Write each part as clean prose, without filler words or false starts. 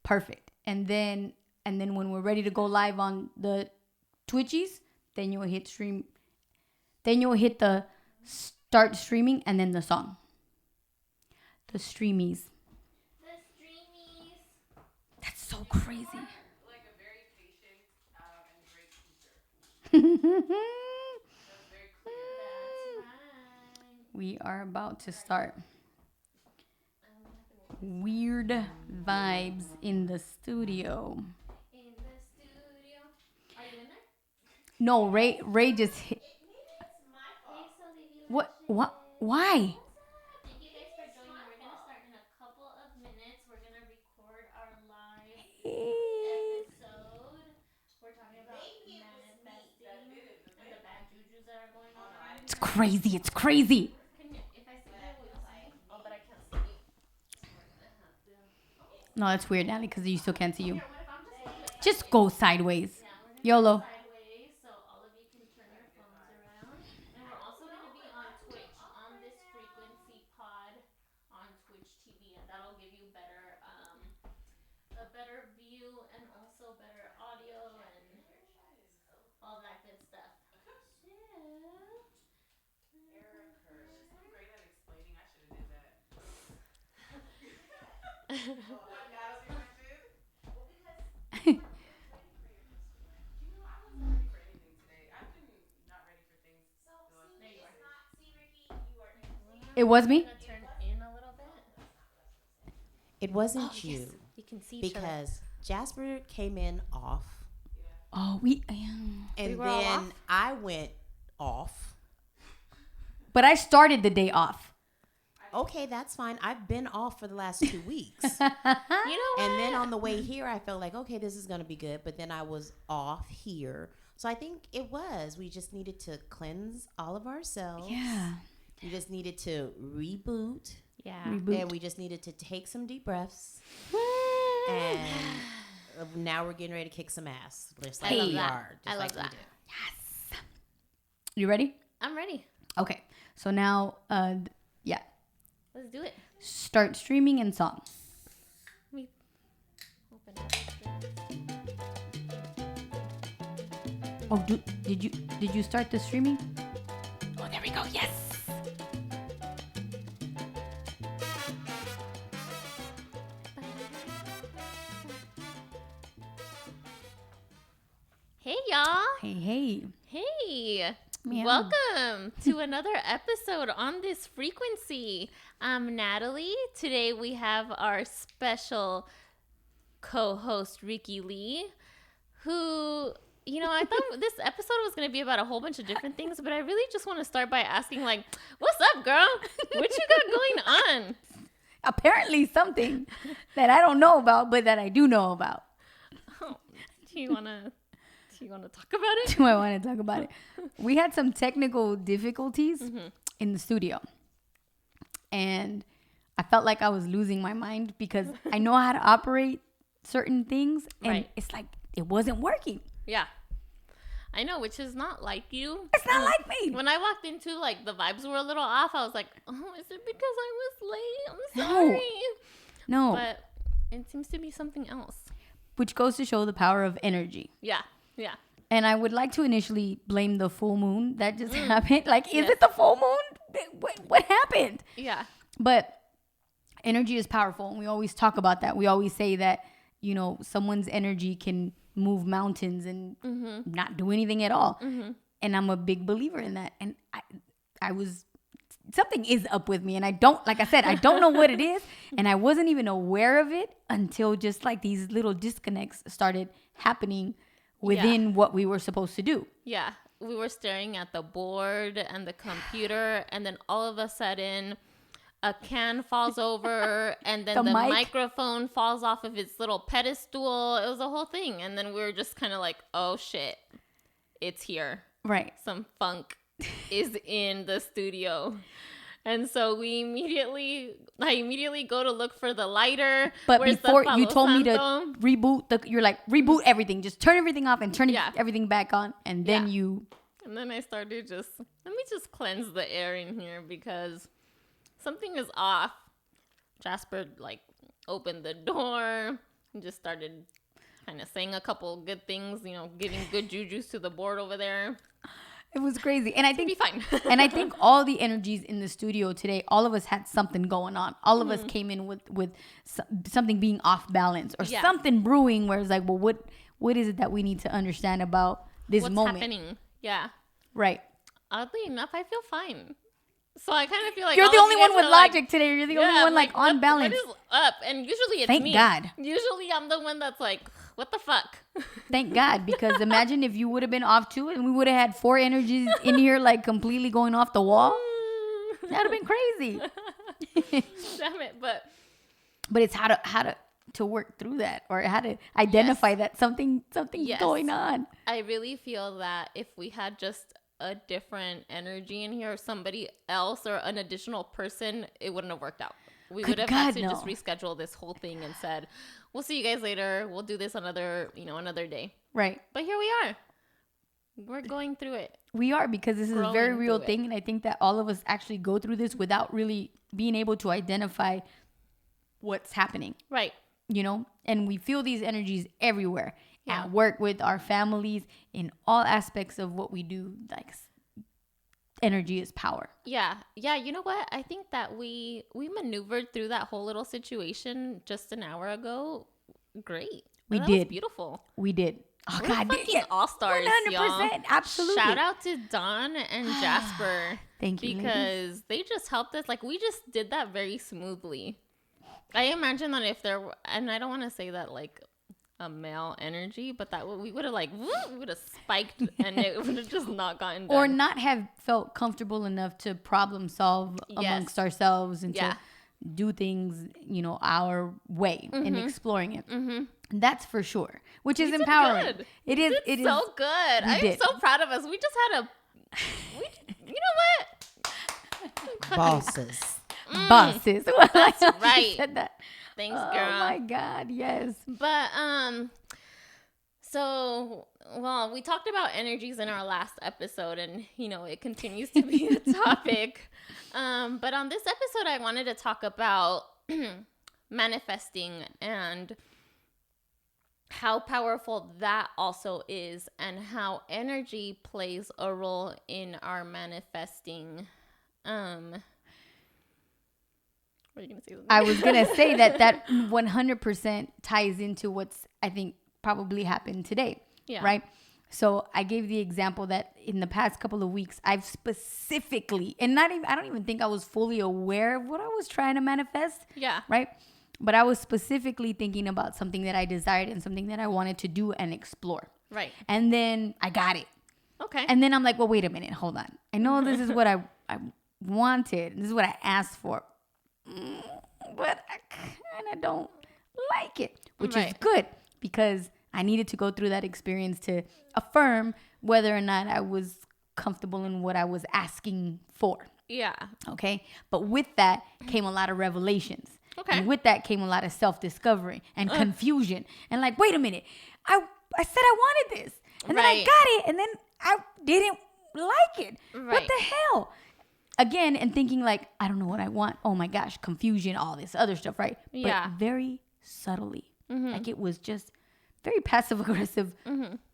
Perfect. And then when we're ready to go live on the Twitchies, then you'll hit stream. Then you'll hit the start streaming and then the song. The streamies. That's so crazy. Like a very patient and great teacher. That's very clear. We are about to start. Weird vibes in the studio. Are you in there? No, Ray just hit. What? Why? Thank you guys for joining. We're going to start in a couple of minutes. We're going to record our live episode. We're talking about manifesting and the bad jujus that are going on. It's crazy. It's crazy. If I see you, will you see me? Oh, but I can't see you. No, that's weird, Natalie, because you still can't see you. What if I'm Just go sideways. Yeah, we're YOLO. sideways, so all of you can turn your phones around. And we're also going to be on Twitch, on this frequency pod on Twitch TV, and that'll give you a better view and also better audio and all that good stuff. Error occurred. She's so great at explaining. I should have did that. What Natalie did? Well, because you know, I wasn't ready for anything today. I've been not ready for things. So, There you are. Ricky, you are next. It was me? I'm gonna turn in a little bit. It wasn't you. You can see each other. Because Jasper came in off. Oh, And were all then off? I went off. but I started the day off. Okay, that's fine. I've been off for the last 2 weeks. You know what? And then on the way here, I felt like, okay, this is going to be good. But then I was off here. So I think it was. We just needed to cleanse all of ourselves. Yeah. We just needed to reboot. Yeah. Reboot. And we just needed to take some deep breaths. And now we're getting ready to kick some ass. Just like I love we that. are. Just I love like we that. do. Yes. You ready? I'm ready. Okay. So now, Let's do it. start streaming and song. Let me open it. Oh, did you start the streaming? Oh, there we go. Yes. Hey, y'all. Hey. Hey. Meow. Welcome to another episode on this frequency. I'm Natalie. Today we have our special co-host, Rickie Lee, who, you know, I thought this episode was going to be about a whole bunch of different things, but I really just want to start by asking, like, what's up, girl? What you got going on? Apparently something that I don't know about, but that I do know about. Oh, do you want to talk about it? Do I want to talk about it? We had some technical difficulties Mm-hmm. in the studio. And I felt like I was losing my mind because I know how to operate certain things. And Right. it's like, it wasn't working. Yeah. I know, which is not like you. It's not like me. When I walked into, like, the vibes were a little off, I was like, oh, is it because I was late? I'm No. sorry. No. But it seems to be something else. Which goes to show the power of energy. Yeah. Yeah. And I would like to initially blame the full moon that just happened. Like, is Yes. it the full moon? What happened? Yeah. But energy is powerful. And we always talk about that. We always say that, you know, someone's energy can move mountains and not do anything at all. And I'm a big believer in that. And I was, something is up with me. And I don't, like I said, I don't know what it is. And I wasn't even aware of it until just like these little disconnects started happening within what we were supposed to do. Yeah. We were staring at the board and the computer, and then all of a sudden a can falls over, and then the mic. microphone falls off of its little pedestal. It was a whole thing. And then we were just kind of like, oh shit, it's here. Right. Some funk is in the studio. And so I immediately go to look for the lighter. But Where's the before you Palo told me to Santo? reboot, you're like, reboot everything. Just turn everything off and turn Yeah. everything back on. And then Yeah. you... And then I started let me just cleanse the air in here because something is off. Jasper, like, opened the door. and just started kind of saying a couple good things, you know, giving good juju's to the board over there. It was crazy. And I It'd be think fine. and I think all the energies in the studio today, all of us had something going on. All of us came in with something being off balance or something brewing where it's like, well, what is it that we need to understand about this What's moment? happening? Yeah. Right. Oddly enough, I feel fine. So I kind of feel like You're all the of only you guys one with are like, logic today. You're the only one like on balance. What is up? And usually it's Thank me. God. Usually I'm the one that's like, what the fuck? Thank God, because imagine if you would have been off too and we would have had 4 energies in here like completely going off the wall. That'd have been crazy. Damn it. But it's how to work through that or how to identify that something's going on. I really feel that if we had just a different energy in here, or somebody else or an additional person, it wouldn't have worked out. We would have had to just reschedule this whole thing and said, we'll see you guys later. We'll do this another day. Right. But here we are. We're going through it. We are, because this is a very real thing. And I think that all of us actually go through this without really being able to identify what's happening. Right. You know, and we feel these energies everywhere. At work, with our families, in all aspects of what we do. Like, energy is power. Yeah. You know what? I think that we maneuvered through that whole little situation just an hour ago. Great. That was beautiful. We did. Oh, We're God. fucking all-stars, 100%, y'all. Absolutely. Shout out to Dawn and Jasper. Thank you, because they just helped us. Like, we just did that very smoothly. I imagine that if there were, and I don't want to say that like a male energy, but that we would have spiked and it would have just not gotten done. Or not have felt comfortable enough to problem solve amongst ourselves and to do things, you know, our way and exploring it. That's for sure, which is empowering. Good. It is. It is so good. I'm so proud of us. We just had you know what? Bosses. Bosses. That's right. Said that. Thanks, girl. Oh my God, yes. But so we talked about energies in our last episode, and you know it continues to be a topic. But on this episode, I wanted to talk about manifesting and how powerful that also is, and how energy plays a role in our manifesting. What are you gonna say? I was gonna say that 100% ties into what's, I think, probably happened today. Yeah. Right. So I gave the example that in the past couple of weeks, I've specifically, and I don't even think I was fully aware of what I was trying to manifest. Yeah. Right. But I was specifically thinking about something that I desired and something that I wanted to do and explore. Right. And then I got it. Okay. And then I'm like, well, wait a minute, hold on. I know this is what I wanted. This is what I asked for. But I kind of don't like it, which is good, because I needed to go through that experience to affirm whether or not I was comfortable in what I was asking for. Yeah. Okay. But with that came a lot of revelations. Okay. And with that came a lot of self-discovery and confusion. And like, wait a minute, I said I wanted this. And then I got it. And then I didn't like it. Right. What the hell? Again, and thinking like, I don't know what I want. Oh my gosh, confusion, all this other stuff, right? Yeah. But very subtly. Like it was just very passive aggressive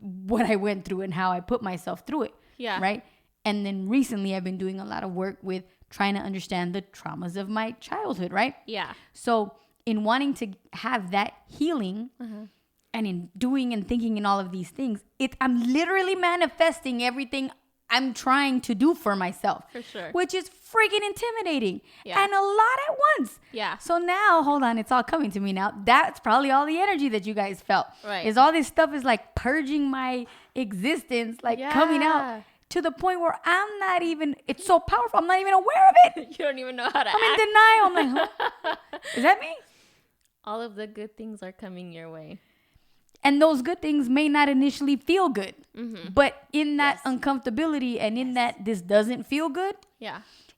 what I went through and how I put myself through it. Yeah. Right? And then recently I've been doing a lot of work with trying to understand the traumas of my childhood, right? Yeah. So in wanting to have that healing and in doing and thinking and all of these things, I'm literally manifesting everything I'm trying to do for myself. For sure. Which is freaking intimidating. Yeah. And a lot at once. Yeah. So now, hold on, it's all coming to me now. That's probably all the energy that you guys felt. Right. Is all this stuff is like purging my existence, like coming out to the point where I'm not even, it's so powerful, I'm not even aware of it. You don't even know how to I'm act. in denial. I'm like, huh? Is that me? All of the good things are coming your way. And those good things may not initially feel good. But in that uncomfortability and in that this doesn't feel good,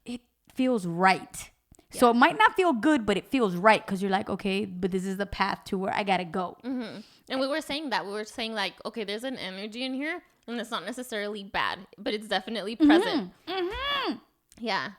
it feels right. Yeah. So it might not feel good, but it feels right because you're like, okay, but this is the path to where I got to go. And we were saying that. We were saying like, okay, there's an energy in here and it's not necessarily bad, but it's definitely present. Yeah.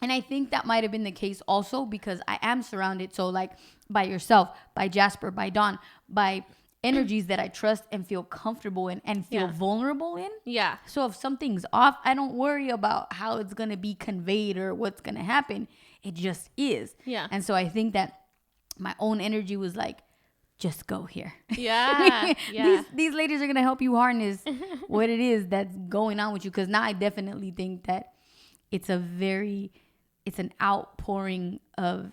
And I think that might have been the case also because I am surrounded. So like by yourself, by Jasper, by Dawn, by energies that I trust and feel comfortable in and feel vulnerable in. Yeah. So if something's off, I don't worry about how it's going to be conveyed or what's going to happen. It just is. Yeah. And so I think that my own energy was like, just go here. Yeah. Yeah. These ladies are going to help you harness what it is that's going on with you. Because now I definitely think that it's an outpouring of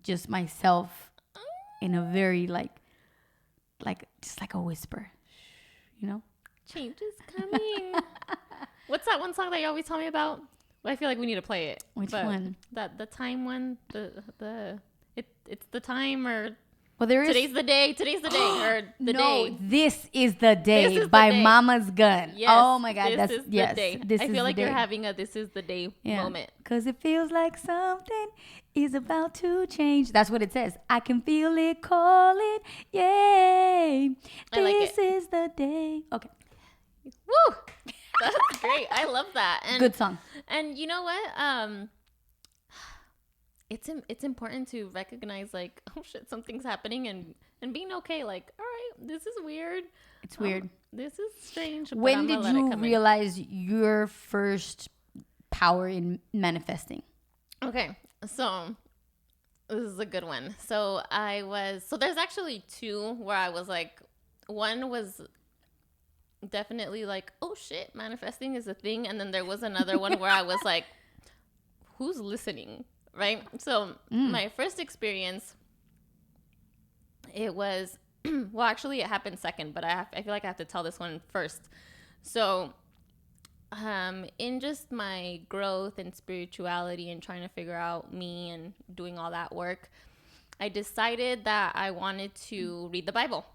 just myself in a very like just like a whisper, you know? Change is coming. What's that one song that you always tell me about? I feel like we need to play it. Which one? The time one. It's the time, or Well, there is today's the day, or the day. This is the day This is the by day. Mama's Gun. Yes, oh my God, this is the day. This I is feel the like day. you're having a this is the day moment. Because it feels like something is about to change. That's what it says. I can feel it calling. Yay. I like This is the day. Okay. Woo! That's great. I love that. And Good song. And you know what? It's important to recognize, like, oh shit, something's happening, and being okay. Like, all right, this is weird. It's weird. This is strange. but When I'm gonna did let it you come in. realize your first power in manifesting? Okay, so this is a good one. So there's actually two where I was like, one was definitely like, oh shit, manifesting is a thing. And then there was another one where I was like, who's listening? Right? So my first experience, it was, well, actually it happened second, but I feel like I have to tell this one first. So in just my growth and spirituality and trying to figure out me and doing all that work, I decided that I wanted to read the Bible.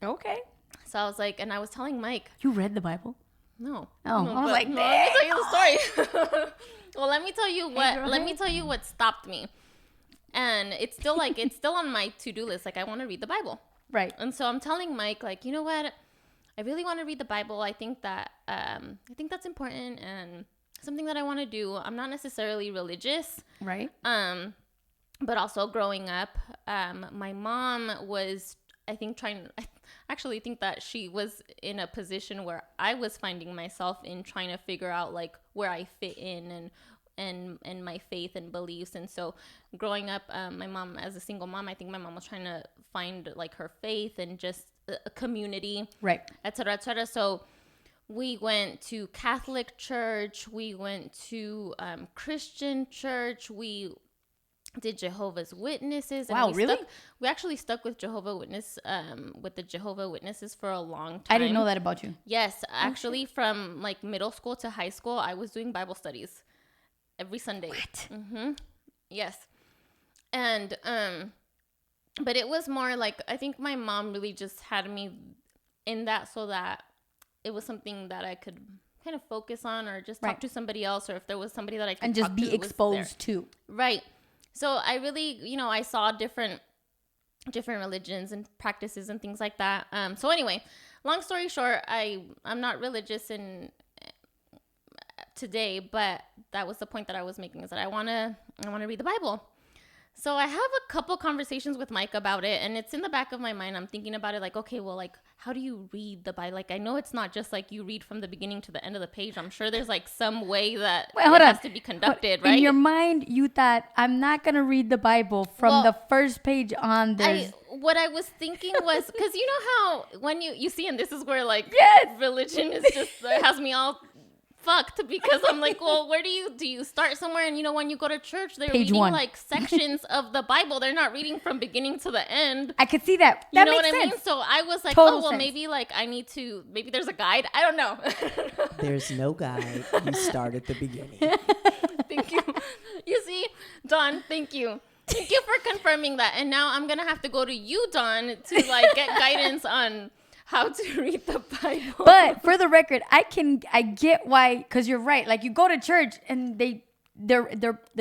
Okay. So I was like, and I was telling Mike, You read the Bible? no. Oh, No, I was but- like, no, let me tell you the story. Well, let me tell you what. girl, Let hey. me tell you what stopped me. And it's still like it's still on my to-do list. Like, I want to read the Bible. Right. And so I'm telling Mike, like, you know what? I really want to read the Bible. I think that I think that's important and something that I want to do. I'm not necessarily religious. Right. But also growing up, my mom was, I think, I actually think that she was in a position where I was finding myself in, trying to figure out like where I fit in and my faith and beliefs. And so growing up, my mom, as a single mom, I think my mom was trying to find like her faith and just a community, Right. et cetera, et cetera. So we went to Catholic church, we went to Christian church, we did Jehovah's Witnesses. And Wow, really? We actually stuck with with the Jehovah Witnesses for a long time. I didn't know that about you. Yes, actually, from like middle school to high school, I was doing Bible studies every Sunday. What? Mm-hmm. Yes, and but it was more like, I think my mom really just had me in that so that it was something that I could kind of focus on, or just talk Right. to somebody else, or if there was somebody that I could And just talk be to, it was exposed there. to. Right. So I really, I saw different religions and practices and things like that. So anyway, long story short, I'm not religious today, but that was the point that I was making, is that I want to read the Bible. So I have a couple conversations with Mike about it, and it's in the back of my mind. I'm thinking about it like, okay, well, like, how do you read the Bible? Like, I know it's not just like you read from the beginning to the end of the page. I'm sure there's like some way that Wait, hold it on. has to be conducted, right? In your mind, you thought, I'm not going to read the Bible from Well, the first page on. There's What I was thinking was, because you know how when you see, and this is where like Yes. religion is just has me all fucked, because I'm like, well, where do you start somewhere? And when you go to church, they're Page reading one. like sections of the Bible. They're not reading from beginning to the end. I could see that. You That know makes what I mean? sense. So I was like, Total oh, well, sense. maybe like maybe there's a guide. I don't know. There's no guide. You start at the beginning. Thank you. You see, Dawn, thank you. Thank you for confirming that. And now I'm going to have to go to you, Dawn, to like get guidance on how to read the Bible. But for the record, I get why, because you're right. Like, you go to church and the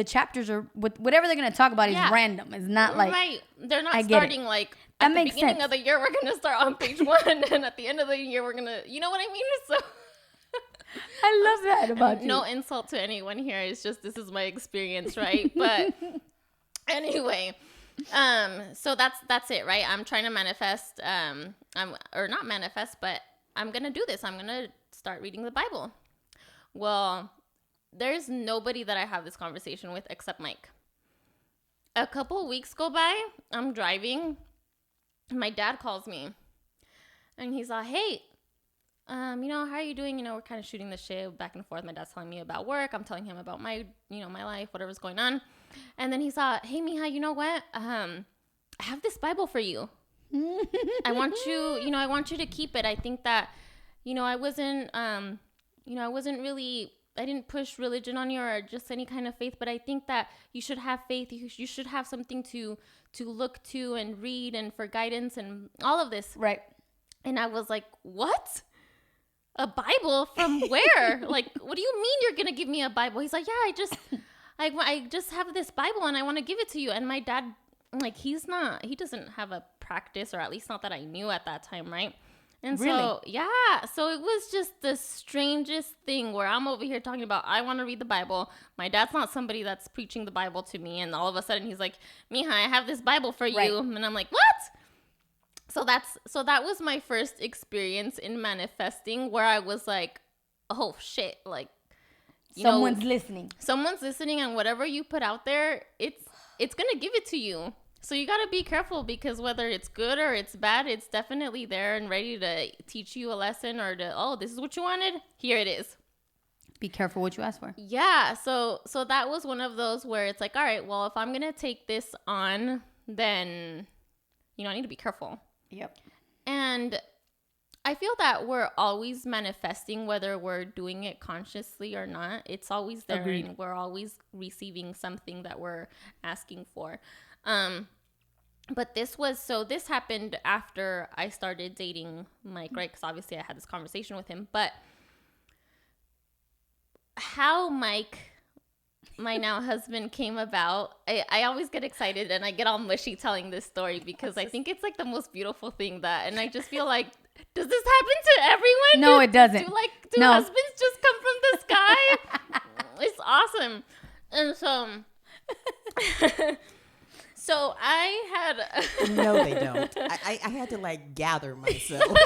chapters are, whatever they're going to talk about is Yeah. random. It's not like, right. They're not I get starting like That at the makes beginning sense. of the year, we're going to start on page 1. And at the end of the year, we're going to, you know what I mean? So I love that about you. no insult to anyone here. It's just, this is my experience, right? But anyway, So that's it, right? I'm trying to manifest, or not manifest, but I'm gonna do this. I'm gonna start reading the Bible. Well, there's nobody that I have this conversation with except Mike. A couple of weeks go by, I'm driving, my dad calls me, and he's like, hey, how are you doing? We're kind of shooting the shit back and forth. My dad's telling me about work. I'm telling him about my life, whatever's going on. And then he saw, hey, Mija, you know what? I have this Bible for you. I want you to keep it. I think that, I didn't push religion on you or just any kind of faith, but I think that you should have faith. You should have something to look to and read and for guidance and all of this. Right. And I was like, what? A Bible from where? Like, what do you mean you're going to give me a Bible? He's like, yeah, I just have this Bible and I want to give it to you. And my dad, like, he doesn't have a practice, or at least not that I knew at that time. Right. And really? So it was just the strangest thing where I'm over here talking about, I want to read the Bible. My dad's not somebody that's preaching the Bible to me. And all of a sudden he's like, Mija, I have this Bible for you. Right. And I'm like, what? So that was my first experience in manifesting, where I was like, oh shit, like, someone's listening. Someone's listening, and whatever you put out there, it's going to give it to you. So you got to be careful, because whether it's good or it's bad, it's definitely there and ready to teach you a lesson, or this is what you wanted. Here it is. Be careful what you ask for. Yeah. So that was one of those where it's like, all right, well, if I'm going to take this on, then, I need to be careful. Yep. And I feel that we're always manifesting, whether we're doing it consciously or not. It's always there. Agreed. And we're always receiving something that we're asking for. But this happened after I started dating Mike, right? Because obviously I had this conversation with him. But how Mike, my now husband, came about, I always get excited and I get all mushy telling this story, because I think it's like the most beautiful thing and I just feel like, does this happen to everyone? No, it doesn't. Do husbands just come from the sky? It's awesome. And so I had... No, they don't. I had to gather myself.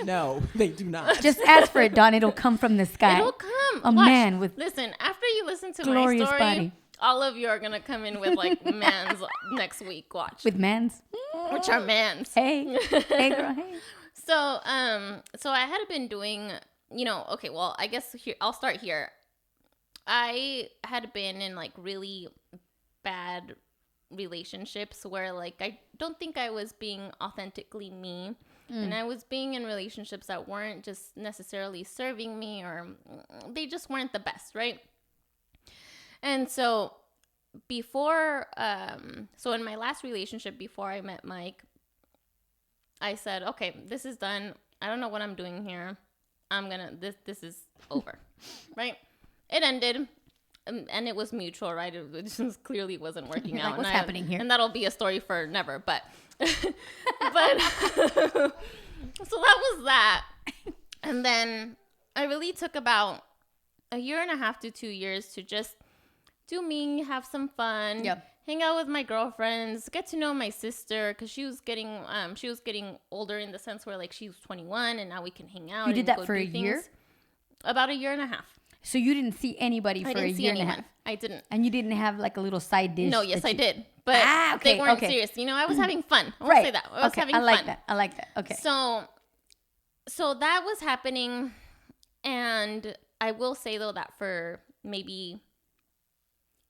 No, they do not. Just ask for it, Dawn. It'll come from the sky. It'll come. A man with Listen, after you listen to my glorious story, body. all of you are going to come in with mans next week. Watch. With mans. Which are mans. Hey. Hey, girl, hey. So I had been doing, okay, well, I guess I'll start here. I had been in really bad relationships where I don't think I was being authentically me. And I was being in relationships that weren't just necessarily serving me, or they just weren't the best, right? And so before, in my last relationship before I met Mike, I said, okay, this is done. I don't know what I'm doing here. This is over, right? It ended. And it was mutual, right? It just clearly wasn't working out. What's happening here? And that'll be a story for never. But so that was that. And then I really took about a year and a half to 2 years to just do me, have some fun, hang out with my girlfriends, get to know my sister, because she was getting older, in the sense where she was 21, and now we can hang out. You did that for a year? About a year and a half. So you didn't see anybody for a year and a half? I didn't. And you didn't have a little side dish? No, yes, I did. But okay, they weren't serious. I was having fun. I right. Say that. I was having fun. I like that. Okay. So that was happening. And I will say, though, that for maybe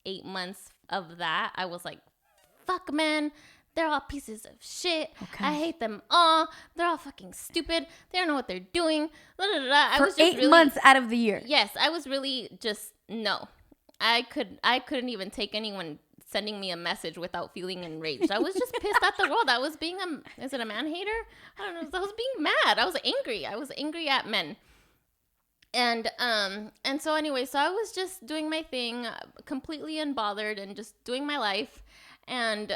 8 months of that, I was like, fuck, man. They're all pieces of shit. Okay. I hate them all. They're all fucking stupid. They don't know what they're doing. Blah, blah, blah. For 8 months out of the year. Yes, I was really just, no. I couldn't even take anyone sending me a message without feeling enraged. I was just pissed at the world. I was being is it a man hater? I don't know. I was being mad. I was angry. I was angry at men. And so anyway, so I was just doing my thing, completely unbothered, and just doing my life. And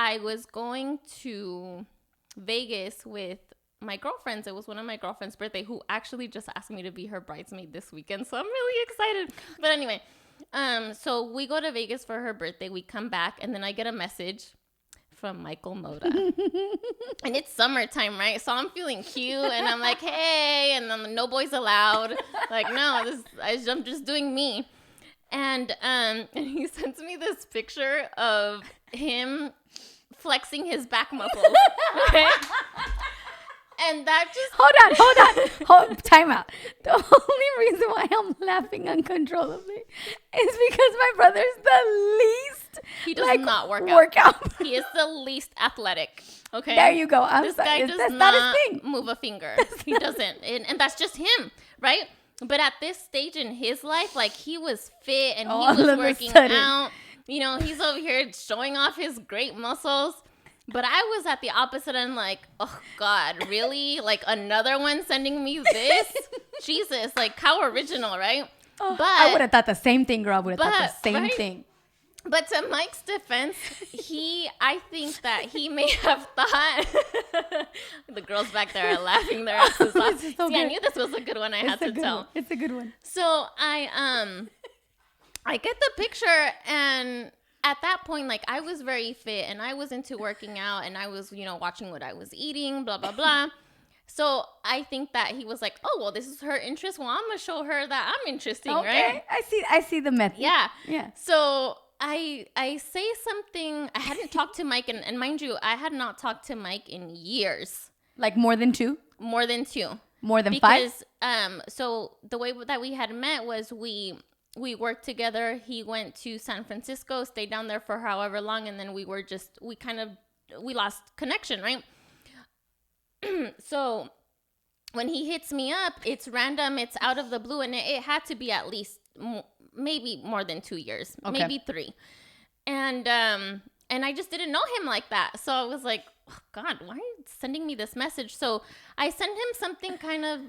I was going to Vegas with my girlfriends. It was one of my girlfriend's birthday, who actually just asked me to be her bridesmaid this weekend. So I'm really excited. But anyway, So we go to Vegas for her birthday. We come back, and then I get a message from Michael Moda. And it's summertime, right? So I'm feeling cute, and I'm like, hey, and then no boys allowed. Like, no, I'm just doing me. And he sends me this picture of him flexing his back muscles. Okay? And that just Hold time out. The only reason why I'm laughing uncontrollably is because my brother's the least. He does not work out. He is the least athletic. Okay. There you go. This guy does not move a finger. He doesn't, and that's just him, right? But at this stage in his life, like, he was fit and he was working out. You know, he's over here showing off his great muscles. But I was at the opposite end, like, oh, God, really? Like, another one sending me this? Jesus, like, how original, right? Oh, but I would have thought the same thing, girl. I would have thought the same right? thing. But to Mike's defense, I think that he may have thought, the girls back there are laughing their asses off. See, I knew this was a good one. I had to tell. It's a good one. So I get the picture, and at that point, like, I was very fit and I was into working out and I was, you know, watching what I was eating, blah, blah, blah. So I think that he was like, oh, well, this is her interest. Well, I'm going to show her that I'm interesting, right? I see the method. Yeah. Yeah. So I say something. I hadn't talked to Mike, and mind you, I had not talked to Mike in years. Like more than 2? More than 2. More than 5? Because so the way that we had met was we worked together. He went to San Francisco, stayed down there for however long, and then we lost connection, right? So when he hits me up, it's random, it's out of the blue, and it had to be at least maybe more than 2 years, maybe 3. And I just didn't know him like that. So I was like, oh, God, why are you sending me this message? So I sent him something kind of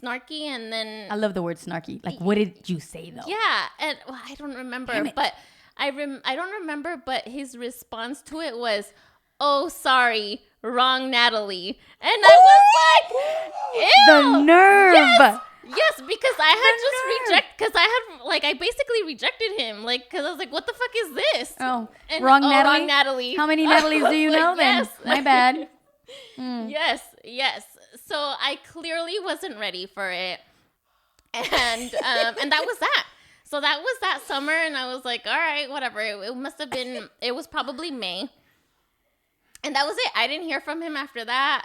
snarky, and then I love the word snarky. Like, what did you say though? Yeah, and well, I don't remember, but I don't remember, but his response to it was, "Oh, sorry, wrong Natalie." And I was like, ew, the nerve. Yes, because I basically rejected him, like, because I was like, what the fuck is this? Oh, and, wrong Natalie. Natalie. How many Natalies do you know then? Yes. My bad. Yes. So I clearly wasn't ready for it. And that was that. So that was that summer, and I was like, all right, whatever. It was probably May. And that was it. I didn't hear from him after that.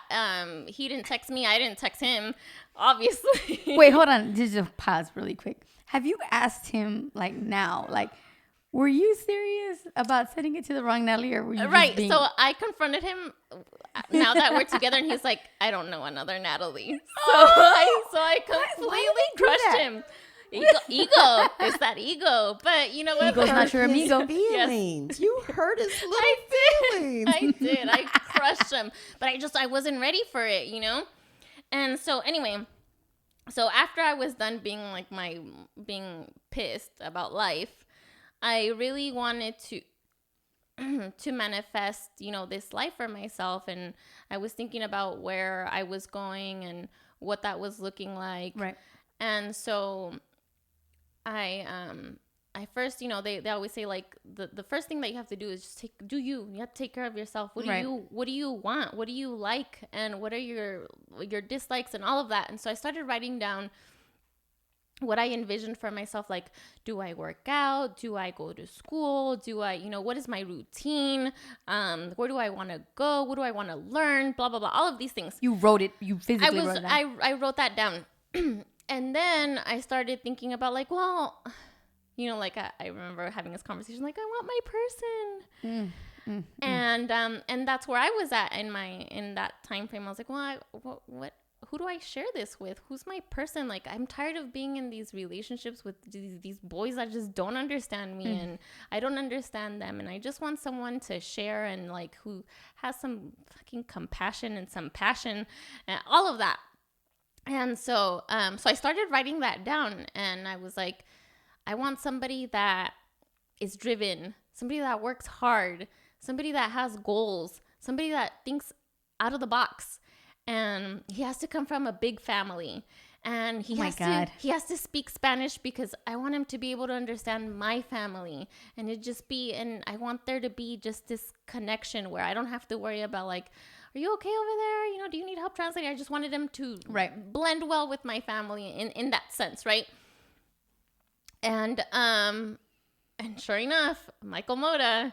He didn't text me. I didn't text him, obviously. Wait, hold on. Just pause really quick. Have you asked him, like, now, like, were you serious about sending it to the wrong Natalie, or were you right? Being... So I confronted him now that we're together, and he's like, I don't know another Natalie. So I completely crushed him. Ego. It's that ego. But you know what? Ego's not your amigo. Feelings. Yes. You hurt his feelings. I did. I crushed him. But I wasn't ready for it, you know? And so anyway, so after I was done being pissed about life, I really wanted to manifest, you know, this life for myself. And I was thinking about where I was going and what that was looking like. Right. And so I first, you know, they always say, like, the first thing that you have to do is just you have to take care of yourself. What do you want? What do you like? And what are your dislikes and all of that? And so I started writing down what I envisioned for myself. Like, do I work out? Do I go to school? Do I, you know, what is my routine? Where do I want to go? What do I want to learn? Blah, blah, blah. All of these things. You wrote it. You physically wrote it down. I wrote that down. And then I started thinking about, like, well, you know, like, I remember having this conversation, like, I want my person. And that's where I was at in that time frame. I was like, well, who do I share this with? Who's my person? Like, I'm tired of being in these relationships with these boys that just don't understand me, and I don't understand them. And I just want someone to share, and, like, who has some fucking compassion and some passion and all of that. And so I started writing that down, and I was like, I want somebody that is driven, somebody that works hard, somebody that has goals, somebody that thinks out of the box. And he has to come from a big family. And he Oh my has God. to he has to speak Spanish because I want him to be able to understand my family, and I want there to be just this connection where I don't have to worry about like, are you okay over there? You know, do you need help translating? I just wanted him to blend well with my family in that sense, right? And sure enough, Michael Moda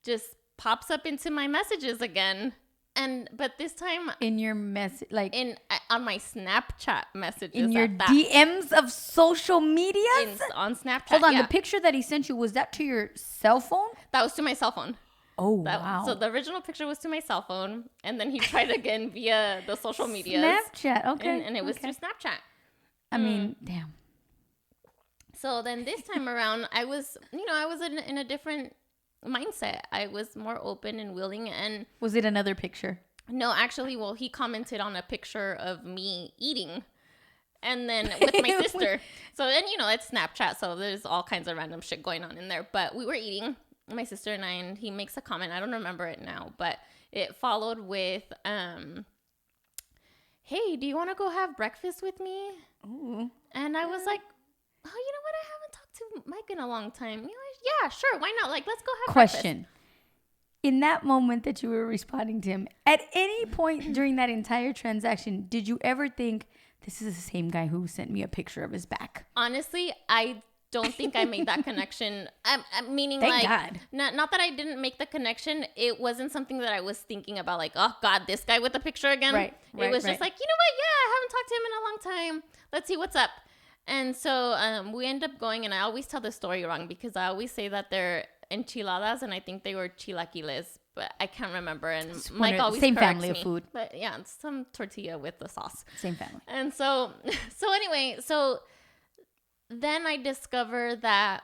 just pops up into my messages again. But this time In your message, like on my Snapchat messages. in your DMs of social media? On Snapchat. Hold on, yeah. the picture that he sent you, was that to your cell phone? That was to my cell phone. Oh, wow. So the original picture was to my cell phone, and then he tried again via the social media. Snapchat, okay. And it was through Snapchat. I mean, damn. So then this time around, I was in a different mindset. I was more open and willing. And Was it another picture? no, actually, well, he commented on a picture of me eating, and then with my sister. So then, it's Snapchat, so there's all kinds of random shit going on in there. But we were eating, my sister and I, and he makes a comment. I don't remember it now, but it followed with, hey, do you want to go have breakfast with me? Ooh. And I was like, oh, you know what? I haven't talked to Mike in a long time. Yeah, sure. Why not? Like, let's go have Question. breakfast. In that moment that you were responding to him, at any point during that entire transaction, did you ever think, this is the same guy who sent me a picture of his back? Honestly, I don't think I made that connection. Meaning, Thank like, God. Not that I didn't make the connection. It wasn't something that I was thinking about, like, oh, God, this guy with the picture again. Right, It was right. just like, you know what? Yeah, I haven't talked to him in a long time. Let's see what's up. And so we end up going, and I always tell the story wrong because I always say that they're enchiladas, and I think they were chilaquiles, but I can't remember. And Mike always same corrects family of me. food. But yeah, it's some tortilla with the sauce. Same family. And so anyway, so then I discover that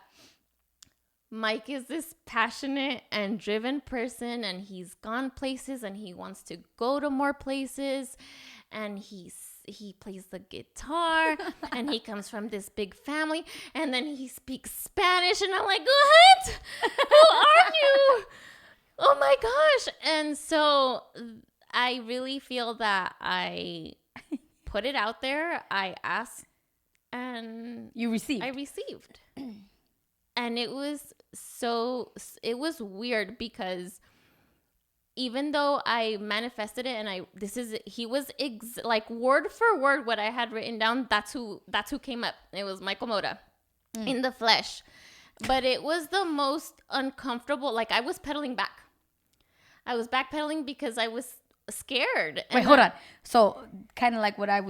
Mike is this passionate and driven person, and he's gone places, and he wants to go to more places, and he plays the guitar, and he comes from this big family, and then he speaks Spanish, and I'm like, what? Who are you? Oh my gosh. And so I really feel that I put it out there. I asked, and You received. I received. And it was weird because even though I manifested it, and he was like word for word what I had written down. That's who came up. It was Michael Moda in the flesh. But it was the most uncomfortable. Like, I was pedaling back. I was backpedaling because I was scared. Wait, hold on. So kind of like what I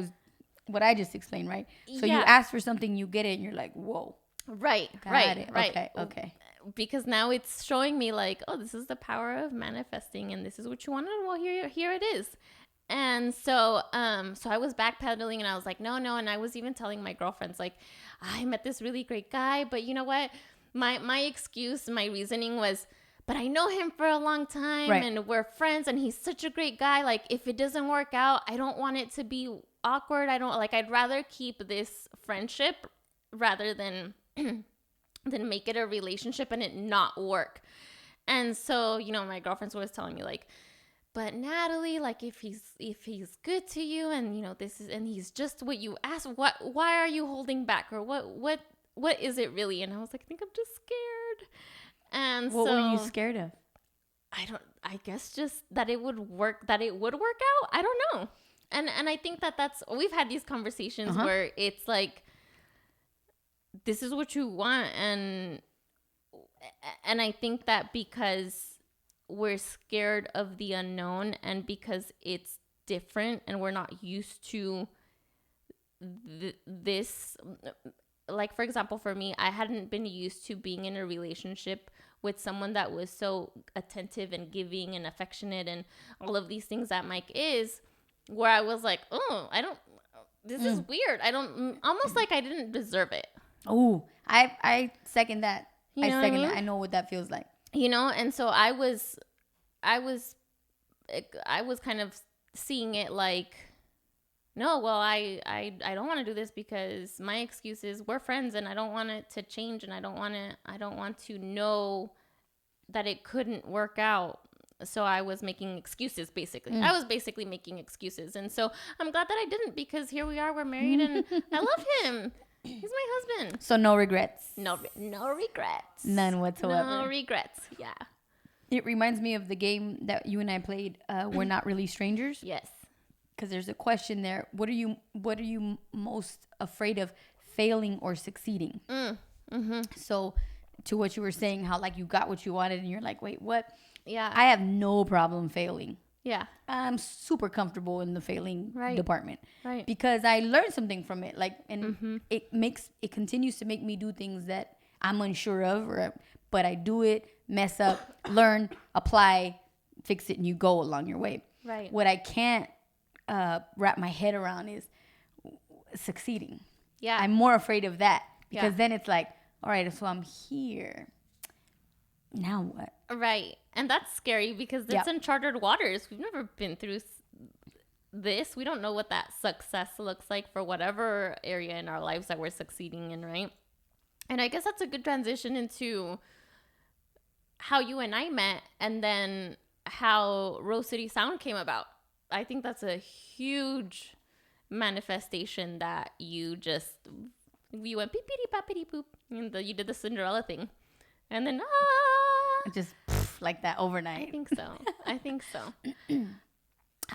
just explained, right? So Yeah. you ask for something, you get it, and you're like, whoa. Right. Got it. Okay. Because now it's showing me like, oh, this is the power of manifesting, and this is what you wanted. Well, here it is. And so I was backpedaling, and I was like, no. And I was even telling my girlfriends, like, I met this really great guy, but you know what? My excuse, my reasoning was, but I know him for a long time, right, and we're friends, and he's such a great guy. Like, if it doesn't work out, I don't want it to be awkward. I'd rather keep this friendship rather than make it a relationship and it not work. And so, my girlfriends were always telling me, like, but Natalie, like, if he's good to you, and and he's just what you asked, why are you holding back, or what is it really? And I was like, I think I'm just scared. And what were you scared of? I guess just that it would work out. I don't know. And I think we've had these conversations where it's like, this is what you want. And I think that because we're scared of the unknown, and because it's different and we're not used to this, like, for example, for me, I hadn't been used to being in a relationship with someone that was so attentive and giving and affectionate and all of these things that Mike is, where I was like, oh, this is weird. Almost like I didn't deserve it. Oh, I second that. You know what I mean? I know what that feels like. And so I was kind of seeing it like, no, well, I don't want to do this because my excuse is we're friends, and I don't want it to change, and I don't want to know that it couldn't work out. So I was making excuses, basically. I was basically making excuses. And so I'm glad that I didn't, because here we are, we're married, and I love him. He's my husband. So no regrets. No regrets. None whatsoever. No regrets. Yeah. It reminds me of the game that you and I played, We're Not Really Strangers. Yes. Because there's a question there. What are you most afraid of, failing or succeeding? So to what you were saying, how like you got what you wanted and you're like, wait, what? Yeah. I have no problem failing. Yeah. I'm super comfortable in the failing department. Right. Because I learned something from it. Like, and it continues to make me do things that I'm unsure of, but I do it, mess up, learn, apply, fix it, and you go along your way. Right. What I can't wrap my head around is succeeding. Yeah. I'm more afraid of that, because then it's like, all right, so I'm here. Now what? Right. And that's scary, because it's uncharted waters. We've never been through this. We don't know what that success looks like for whatever area in our lives that we're succeeding in, right? And I guess that's a good transition into how you and I met, and then how Rose City Sound came about. I think that's a huge manifestation that you went beepity boppity boop, and you did the Cinderella thing, and then Just like that overnight. I think so.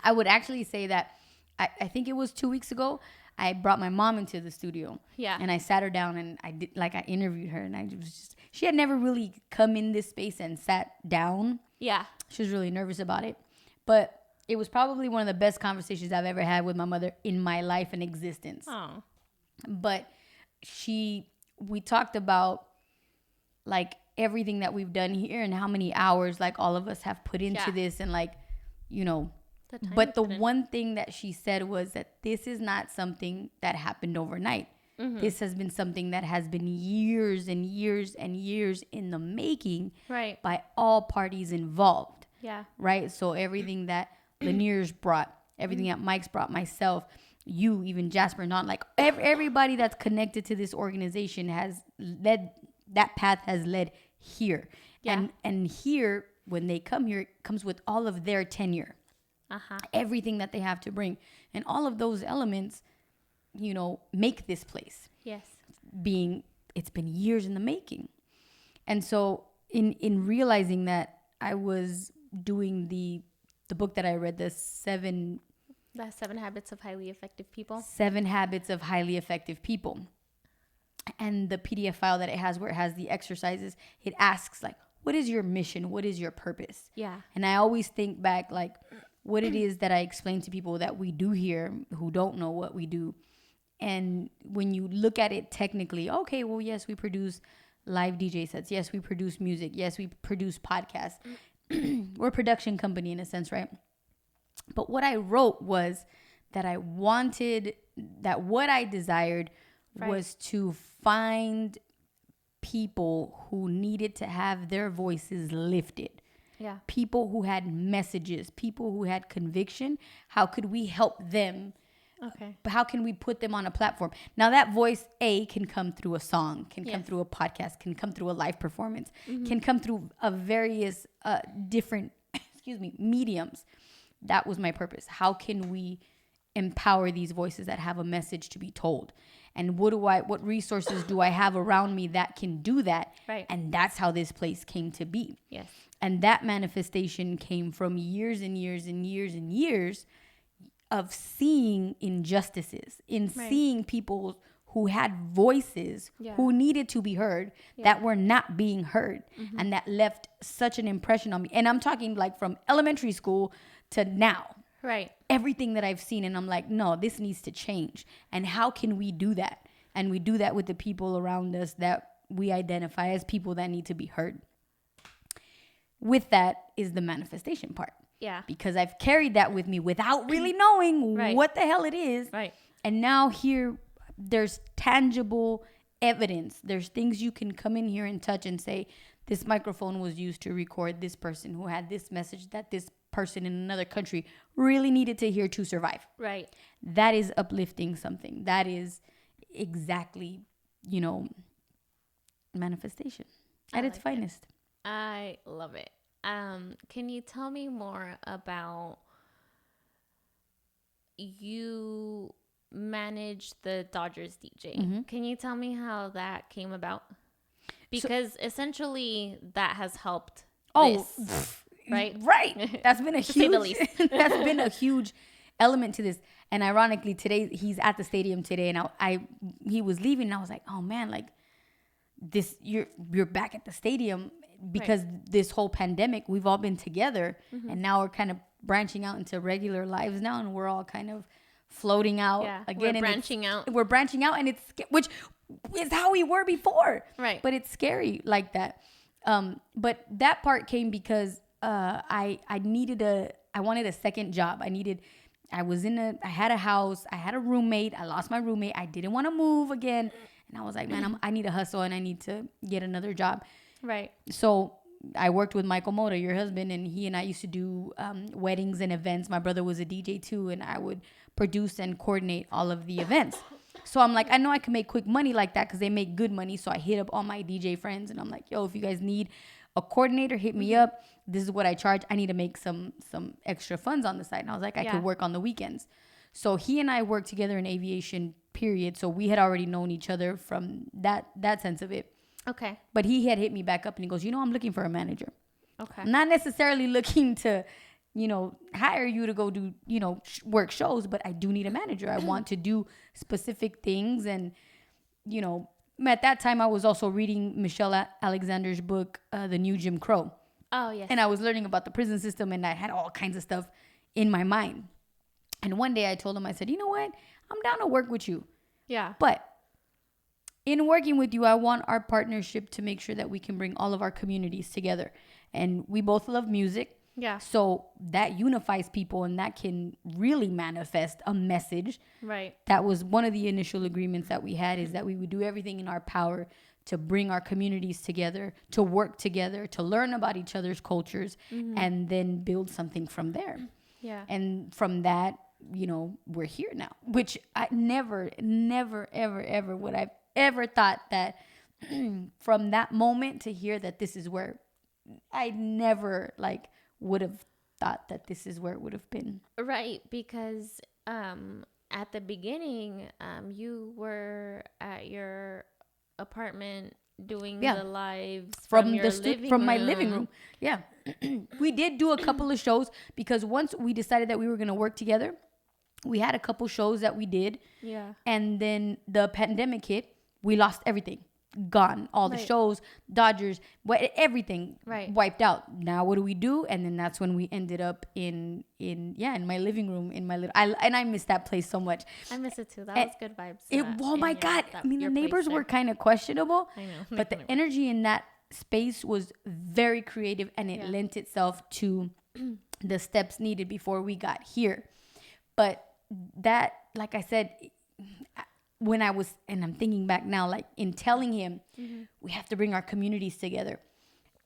I would actually say that I think it was 2 weeks ago, I brought my mom into the studio. Yeah. And I sat her down and I interviewed her, and she had never really come in this space and sat down. Yeah. She was really nervous about it. But it was probably one of the best conversations I've ever had with my mother in my life and existence. Oh. But we talked about like everything that we've done here and how many hours like all of us have put into this, and like, you know, but the one thing that she said was that this is not something that happened overnight. This has been something that has been years and years and years in the making, Right. by all parties involved. Yeah. Right. So everything that Lanier's brought, everything that Mike's brought, myself, you, even Jasper, not like everybody that's connected to this organization has led, that path has led here. Yeah. And here, when they come here, it comes with all of their tenure, everything that they have to bring. And all of those elements, you know, make this place. Yes. It's been years in the making. And so in realizing that, I was doing the book that I read, the 7 Habits of Highly Effective People. 7 Habits of Highly Effective People. And the PDF file that it has, where it has the exercises, it asks like, what is your mission? What is your purpose? Yeah. And I always think back like what it is that I explain to people that we do here who don't know what we do. And when you look at it technically, okay, well, yes, we produce live DJ sets. Yes, we produce music. Yes, we produce podcasts. We're a production company in a sense, right? But what I wrote was that I wanted, that what I desired was to find people who needed to have their voices lifted. Yeah. People who had messages, people who had conviction. How could we help them? Okay. But how can we put them on a platform? Now that voice can come through a song, can come through a podcast, can come through a live performance, can come through a various different, mediums. That was my purpose. How can we empower these voices that have a message to be told? And what resources do I have around me that can do that? Right. And that's how this place came to be. Yes. And that manifestation came from years and years and years and years of seeing injustices, seeing people who had voices who needed to be heard that were not being heard, and that left such an impression on me. And I'm talking like from elementary school to now. Right. Everything that I've seen, and I'm like, no, this needs to change. And how can we do that? And we do that with the people around us that we identify as people that need to be heard. With that is the manifestation part. Yeah. Because I've carried that with me without really knowing what the hell it is. Right. And now here, there's tangible evidence. There's things you can come in here and touch and say, this microphone was used to record this person who had this message that this person in another country really needed to hear to survive. Right. That is uplifting something. That is exactly, manifestation at its finest. I love it. Can you tell me more about you manage the Dodgers DJ? Mm-hmm. Can you tell me how that came about? Because essentially that has helped this, right? Right. That's been a To say the huge, least. that's been a huge element to this. And ironically, today he's at the stadium today, and he was leaving, and I was like, oh man, like this, you're back at the stadium because this whole pandemic, we've all been together, and now we're kind of branching out into regular lives now, and we're all kind of floating out again. We're branching out. We're branching out, and it's which is how we were before, Right? But it's scary like that. But that part came because I wanted a second job. I had a house, I had a roommate, I lost my roommate, I didn't want to move again, and I was like, man, I need a hustle and I need to get another job. Right. So I worked with Michael Mota, your husband, and he and I used to do weddings and events. My brother was a DJ too, and I would produce and coordinate all of the events. So I'm like, I know I can make quick money like that because they make good money. So I hit up all my DJ friends, and I'm like, yo, if you guys need a coordinator, hit me up. This is what I charge. I need to make some extra funds on the side. And I was like, I could work on the weekends. So he and I worked together in aviation, period. So we had already known each other from that sense of it. Okay. But he had hit me back up and he goes, I'm looking for a manager. Okay. I'm not necessarily looking to, hire you to go do, work shows, but I do need a manager. I want to do specific things. And, at that time I was also reading Michelle Alexander's book, The New Jim Crow. Oh, yes. And I was learning about the prison system, and I had all kinds of stuff in my mind. And one day I told him, I said, you know what? I'm down to work with you. Yeah. But in working with you, I want our partnership to make sure that we can bring all of our communities together. And we both love music. Yeah. So that unifies people, and that can really manifest a message. Right. That was one of the initial agreements that we had, is that we would do everything in our power to bring our communities together, to work together, to learn about each other's cultures, and then build something from there. Yeah. And from that, we're here now, which I never, ever would I've ever thought that from that moment to here that this is where I never would have thought that this is where it would have been. Right. Because at the beginning, you were at your apartment doing the lives from your living my living room. Yeah. We did do a couple of shows because once we decided that we were going to work together, we had a couple shows that we did. Yeah. And then the pandemic hit. We lost everything. Gone. All the shows, Dodgers, everything wiped out. Now what do we do? And then that's when we ended up in my living room, and I miss that place so much. I miss it too. That was good vibes. Oh my God. I mean, the neighbors were kind of questionable. I know. But the energy in that space was very creative, and it lent itself to the steps needed before we got here. But that, like I said, when I was, and I'm thinking back now, in telling him, we have to bring our communities together.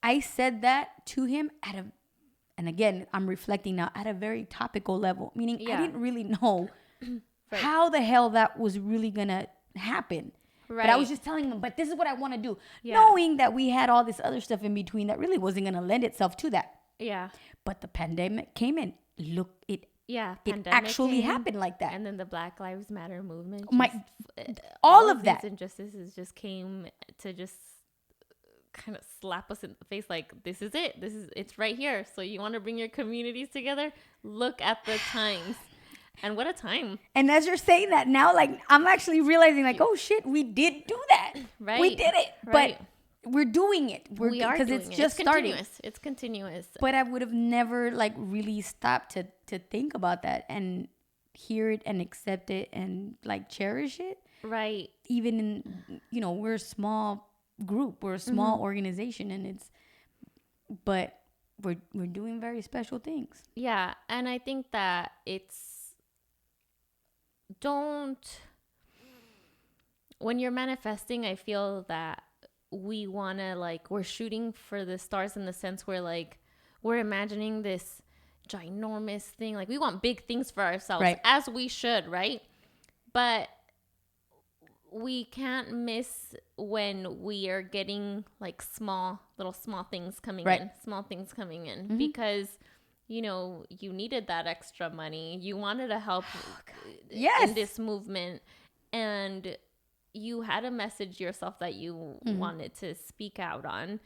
I said that to him and again, I'm reflecting now, at a very topical level, meaning I didn't really know how the hell that was really going to happen. Right. But I was just telling him, but this is what I want to do. Yeah. Knowing that we had all this other stuff in between that really wasn't going to lend itself to that. Yeah. But the pandemic came in. Look, it actually happened like that. And then the Black Lives Matter movement. All of that. These injustices just came to just kind of slap us in the face like, this is it. It's right here. So you want to bring your communities together? Look at the times. And what a time. And as you're saying that now, I'm actually realizing oh shit, we did do that. Right. We did it. Right. But we're doing it. We are because doing it's it. just starting. It's continuous. But I would have never really stopped to think about that and hear it and accept it and cherish it. Right. Even in we're a small group, we're a small organization, and but we're doing very special things. Yeah, and I think that when you're manifesting, I feel that we want to we're shooting for the stars in the sense where we're imagining this ginormous thing. We want big things for ourselves, right, as we should, right? But we can't miss when we are getting small little small things coming Right. in, because, you know, you needed that extra money. You wanted to help Yes. in this movement, and you had a message yourself that you wanted to speak out on.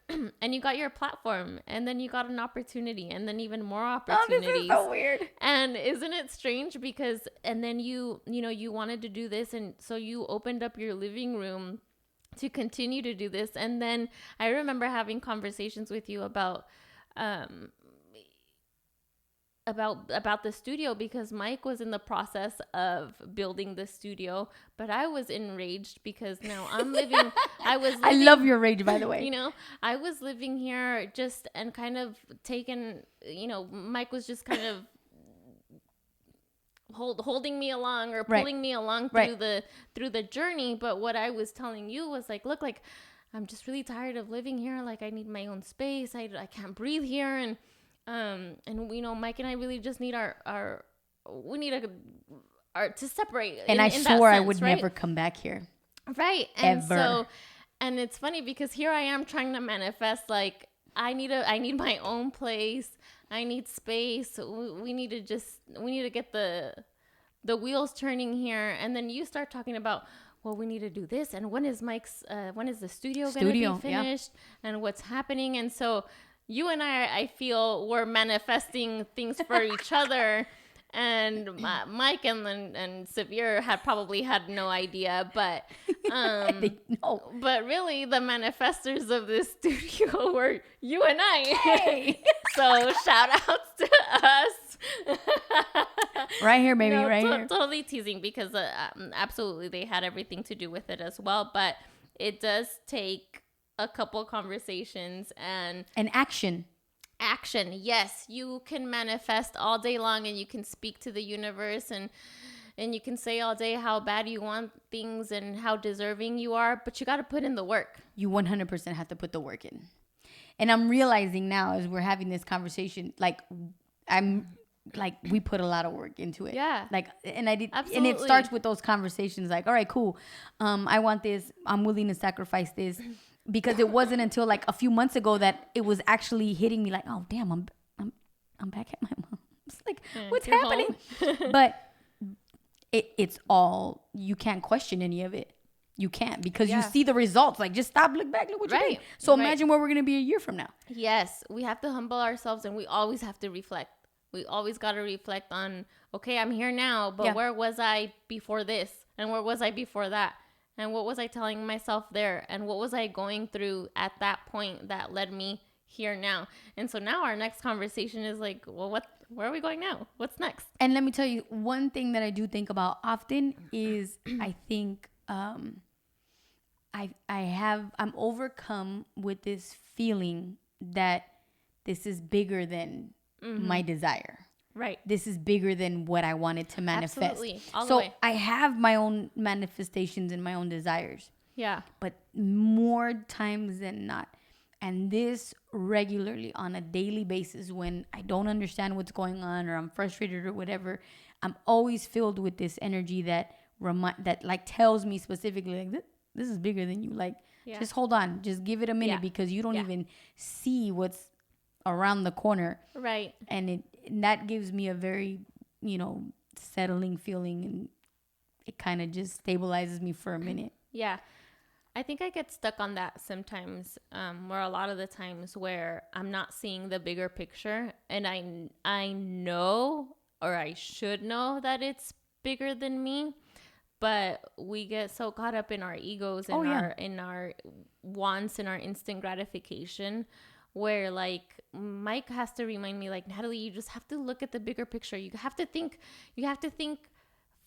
And you got your platform, and then you got an opportunity, and then even more opportunities. This is so weird. And isn't it strange? Because, and then you know, you wanted to do this, and so you opened up your living room to continue to do this. And then I remember having conversations with you about the studio, because Mike was in the process of building the studio, but I was enraged because now I'm living. I love your rage, by the way. You know, I was living here just and kind of taken. You know, Mike was just kind of holding me along or pulling me along through the journey. But what I was telling you was like, look, like I'm just really tired of living here. Like I need my own space. I can't breathe here, and you know, Mike and I really just need our to separate. And I swore I would never come back here. Right. And ever. So, and it's funny because here I am trying to manifest, like, I need my own place. I need space. We need to get the wheels turning here. And then you start talking about, well, we need to do this. And when is the studio going to be finished? Yeah. And what's happening? And so you and I feel we're manifesting things for each other. And Mike and Severe had probably had no idea, but but really the manifestors of this studio were you and I. Hey. So shout outs to us. Right here, baby, right here. Totally teasing, because absolutely they had everything to do with it as well. But it does take a couple conversations and action. Yes, you can manifest all day long, and you can speak to the universe, and you can say all day how bad you want things and how deserving you are, but you got to put in the work. You 100% have to put the work in. And I'm realizing now, as we're having this conversation, like we put a lot of work into it. Yeah. Like, and I did. Absolutely. And it starts with those conversations like, all right, cool. I want this. I'm willing to sacrifice this. Because it wasn't until like a few months ago that it was actually hitting me like, oh damn, I'm back at my mom's. Like, what's happening? But it's all, you can't question any of it. You can't, because you see the results. Like, just stop, look back, look what you did. So imagine where we're gonna be a year from now. Yes, we have to humble ourselves, and we always have to reflect. We always got to reflect on, okay, I'm here now, but where was I before this, and where was I before that? And what was I telling myself there? And what was I going through at that point that led me here now? And so now our next conversation is like, well, where are we going now? What's next? And let me tell you, one thing that I do think about often is I think I'm overcome with this feeling that this is bigger than my desire. Right. This is bigger than what I wanted to manifest. Absolutely. All the way. I have my own manifestations and my own desires. Yeah. But more times than not, and this regularly on a daily basis, when I don't understand what's going on or I'm frustrated or whatever, I'm always filled with this energy that like tells me specifically, like, this is bigger than you. Like, just hold on. Just give it a minute, because you don't even see what's around the corner. Right. And that gives me a very, settling feeling, and it kind of just stabilizes me for a minute. Yeah. I think I get stuck on that sometimes, where a lot of the times where I'm not seeing the bigger picture, and I know, or I should know, that it's bigger than me, but we get so caught up in our egos and in our wants and our instant gratification, where like Mike has to remind me, like, Natalie, you just have to look at the bigger picture. You have to think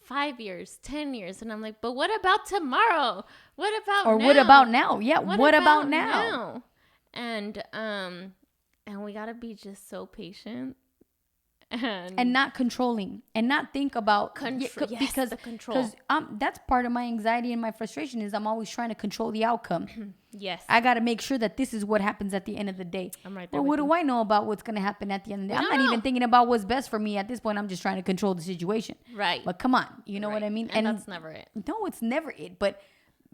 5 years, 10 years. And I'm like, but what about tomorrow? What about now? Or what about now? Yeah. What about now? And we got to be just so patient. And not controlling, and not think about because that's part of my anxiety and my frustration is I'm always trying to control the outcome. Yes, I got to make sure that this is what happens at the end of the day. I'm right there. Well, what do I know about what's going to happen at the end of the day? I'm not even thinking about what's best for me at this point. I'm just trying to control the situation. Right. But come on, you know what I mean? And that's never it. No, it's never it. But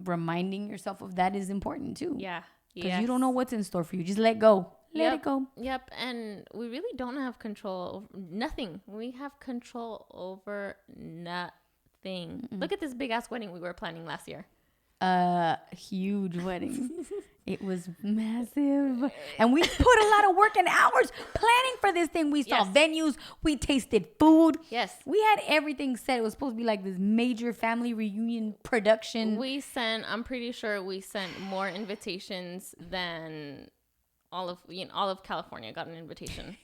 reminding yourself of that is important too. Yeah. Because you don't know what's in store for you. Just let go. Let it go. Yep. And we really don't have control over nothing. We have control over nothing. Look at this big ass wedding we were planning last year. Huge wedding. It was massive. And we put a lot of work and hours planning for this thing. We saw venues. We tasted food. Yes. We had everything set. It was supposed to be like this major family reunion production. I'm pretty sure we sent more invitations than all of California got an invitation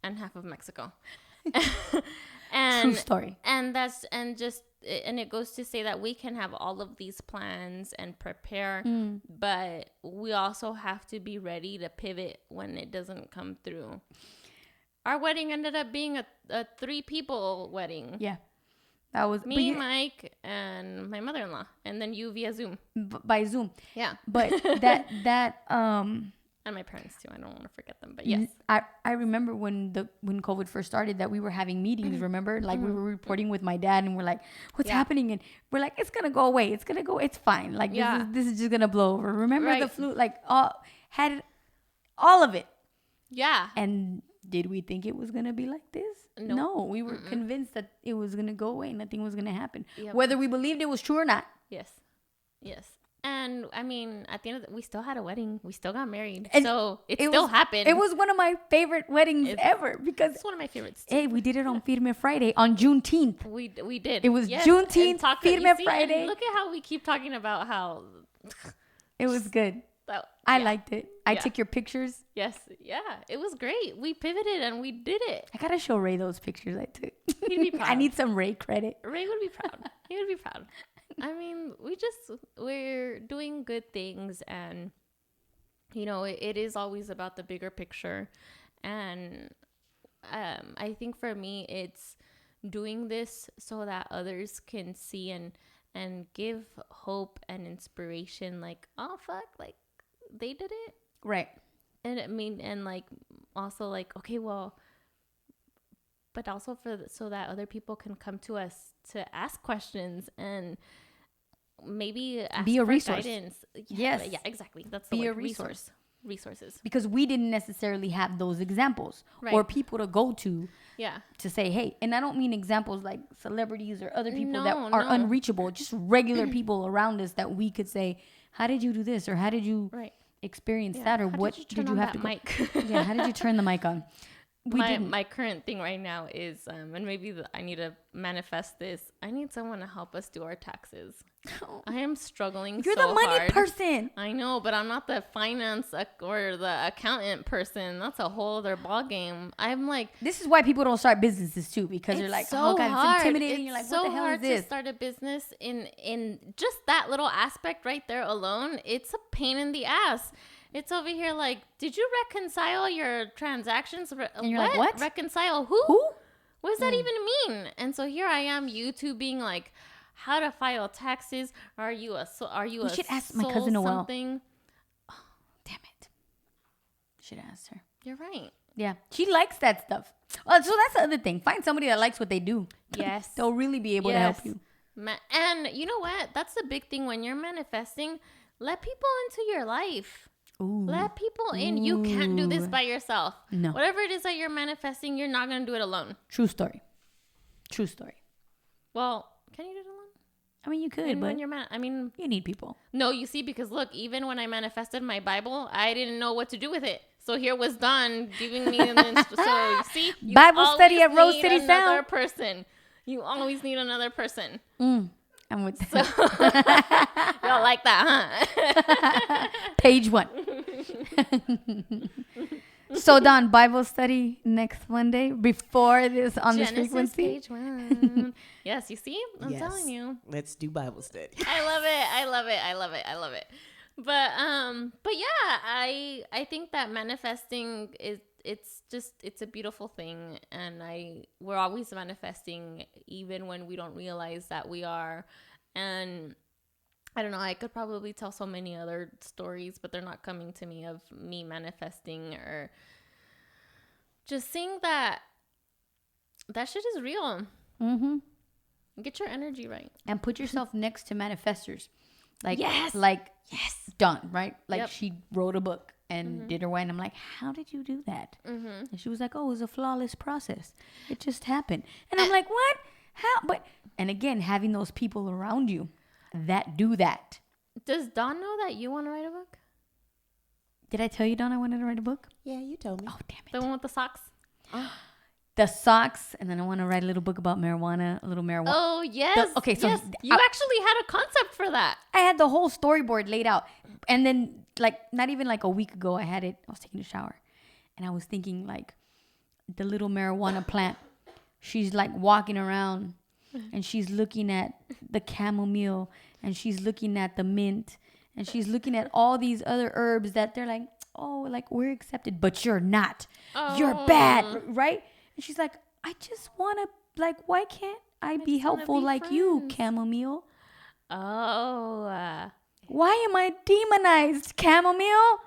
and half of Mexico. And true story. And it goes to say that we can have all of these plans and prepare, but we also have to be ready to pivot when it doesn't come through. Our wedding ended up being a 3 people wedding. Yeah. That was me, Mike, and my mother-in-law, and then you via Zoom. By Zoom. Yeah. But that and my parents too. I don't want to forget them, but yes. I remember when COVID first started that we were having meetings, remember? Like we were reporting with my dad and we're like, what's happening? And we're like, it's going to go away. It's going to go. It's fine. Like this is just going to blow over. Remember the flu? Like had all of it. Yeah. And did we think it was going to be like this? No, we were convinced that it was going to go away. Nothing was going to happen. Yep. Whether we believed it was true or not. Yes. And I mean, at the end of we still had a wedding. We still got married. And so it still happened. It was one of my favorite weddings ever because it's one of my favorites. Hey, we did it on Firme Friday on Juneteenth. We did. It was Juneteenth, Firme Friday. Look at how we keep talking about how it was good. I liked it. I took your pictures. Yes. Yeah. It was great. We pivoted and we did it. I gotta show Ray those pictures I took. He'd be proud. I need some Ray credit. Ray would be proud. He would be proud. I mean, we're doing good things, and it is always about the bigger picture. And I think for me, it's doing this so that others can see and give hope and inspiration. Like, oh fuck, like they did it, right? And I mean, and like also like, okay, well, but also so that other people can come to us to ask questions and maybe ask be a for resource. Guidance. Yeah, exactly. That's the be word. A resource. Resources. Because we didn't necessarily have those examples or people to go to. Yeah. To say, hey, and I don't mean examples like celebrities or other people that are unreachable, just regular people around us that we could say, how did you do this or how did you experience that or what did you have to mic? Yeah, how did you turn the mic on? My current thing right now is and maybe I need to manifest this. I need someone to help us do our taxes. I am struggling. You're the money hard. person. I know, but I'm not the finance or the accountant person. That's a whole other ball game. I'm like, this is why people don't start businesses too, because they're like, so oh god, hard. it's intimidating. It's You're like, so what the hell hard is this? to start a business in just that little aspect right there alone. It's a pain in the ass. It's over here like, did you reconcile your transactions? And you're like, what? Reconcile who? Who? What does that even mean? And so here I am YouTubing like how to file taxes. Are you should ask my cousin Noelle. Something? Oh, damn it. Should have asked her. You're right. Yeah. She likes that stuff. Well, so that's the other thing. Find somebody that likes what they do. Yes. They'll really be able to help you. And you know what? That's the big thing when you're manifesting. Let people into your life. Ooh. Let people in. You can't do this by yourself. No. Whatever it is that you're manifesting, you're not going to do it alone. True story. Well, can you do it alone? I mean, you could, but you need people. No, you see, because look, even when I manifested my Bible, I didn't know what to do with it. So here was Dawn giving me so you see, you Bible study at Rose City Sound. Another person. You always need another person. I'm with so, y'all like that, huh? Page 1. So, Dawn, Bible study next Monday before this on this frequency. Page 1. Yes, you see? I'm telling you. Let's do Bible study. I love it. But yeah, I think that manifesting it's a beautiful thing, and we're always manifesting even when we don't realize that we are. And I don't know, I could probably tell so many other stories, but they're not coming to me, of me manifesting or just seeing that shit is real. Mm-hmm. Get your energy right. And put yourself next to manifestors. Like, Yes. like done, right? Like Yep. she wrote a book and did her way. And I'm like, how did you do that? And she was like, oh, it was a flawless process. It just happened. And I'm like, what? How? But, and again, having those people around you that do that. Does Dawn know that you want to write a book? Did I tell you, Dawn, I wanted to write a book? Yeah, you told me. Oh, damn it. The one with the socks? The socks. And then I want to write a little book about marijuana, a little marijuana. Oh, yes. okay, so yes. You actually had a concept for that. I had the whole storyboard laid out. And then, like, not even like a week ago, I was taking a shower. And I was thinking, like, the little marijuana plant. She's, like, walking around. And she's looking at the chamomile. And she's looking at the mint. And she's looking at all these other herbs that they're like, oh, like, we're accepted. But you're not. You're bad, right? And she's like, I just want to, like, why can't I be helpful be like you, friends. chamomile? Oh. Why am I demonized, chamomile?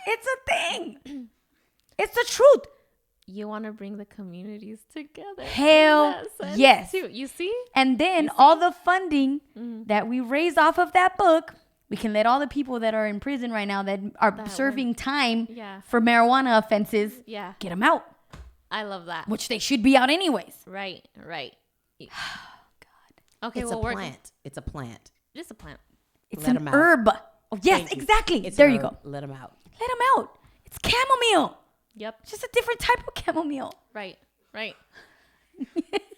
It's a thing. It's the truth. You want to bring the communities together. Hell In that sense, yes. too. You see? And then all the funding that we raise off of that book, we can let all the people that are in prison right now that are serving time Yeah. for marijuana offenses, Yeah. get them out, I love that. which they should be out anyways. Right. God. Okay, It's well, a we're plant. It's a plant. just a plant. It's Let an 'em out. herb. Oh, yes, Thank you. exactly. It's There an you herb. go. Let them out. Let them out. It's chamomile. Yep. It's just a different type of chamomile. Right.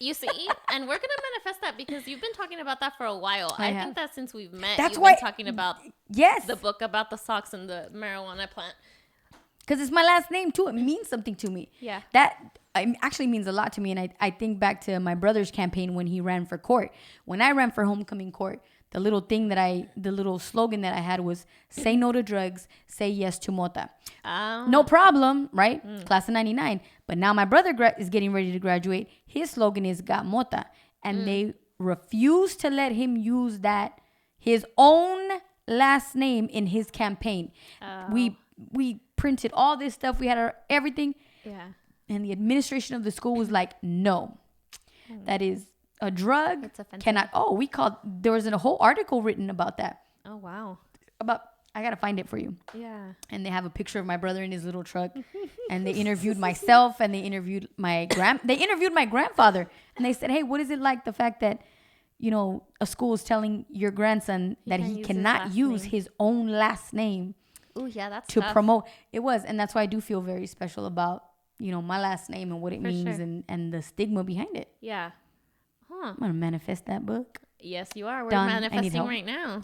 You see, and we're gonna manifest that because you've been talking about that for a while. I have. think that since we've met, That's you've why- been talking about Yes. the book about the socks and the marijuana plant. Because it's my last name too. It means something to me. Yeah. That actually means a lot to me. And I think back to my brother's campaign when he ran for court. When I ran for homecoming court, the little slogan that I had was, say no to drugs, say yes to mota. No problem, right? Class of 99. But now my brother is getting ready to graduate. His slogan is got mota. And they refuse to let him use that, his own last name in his campaign. We printed all this stuff. We had everything. Yeah. And the administration of the school was like, no, that is a drug. It's offensive. There was a whole article written about that. Oh wow. I got to find it for you. Yeah. And they have a picture of my brother in his little truck. And they interviewed myself and they interviewed my grandfather. And they said, hey, what is it like the fact that, a school is telling your grandson that can't he use his cannot last use name. his own last name Oh yeah, that's to tough. promote. It was. And that's why I do feel very special about, my last name and what it For means sure. and the stigma behind it. Yeah. Huh. I'm going to manifest that book. Yes, you are. We're Done. I need manifesting help. right now.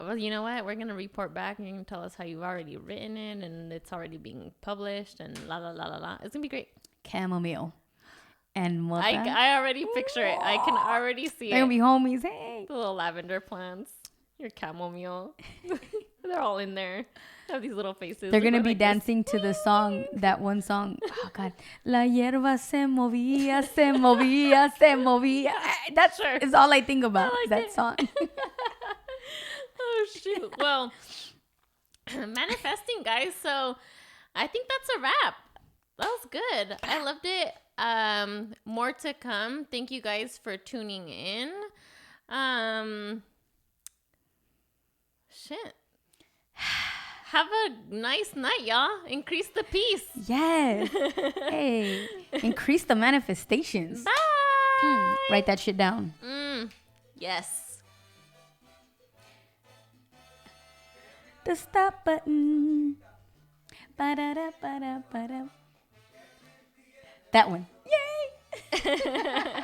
Well, you know what? We're gonna report back and you're gonna tell us how you've already written it and it's already being published and la la la la la. It's gonna be great. Chamomile. And mota. I already picture it. I can already see They're it. going to be homies. Hey. The little lavender plants, your chamomile. They're all in there. They have these little faces. They're They going to go be like this. dancing to the song, that one song. Oh, God. La hierba se movía, se movía, se movía. That Sure. is all I think about, like that it. song. Oh shoot. Well, manifesting, guys. So I think that's a wrap. That was good. I loved it. More to come. Thank you guys for tuning in. Shit. Have a nice night, y'all. Increase the peace. Yes. Hey. Increase the manifestations. Bye. Write that shit down. Yes. The stop button. Ba-da-da, ba-da, ba-da. That one. Yay.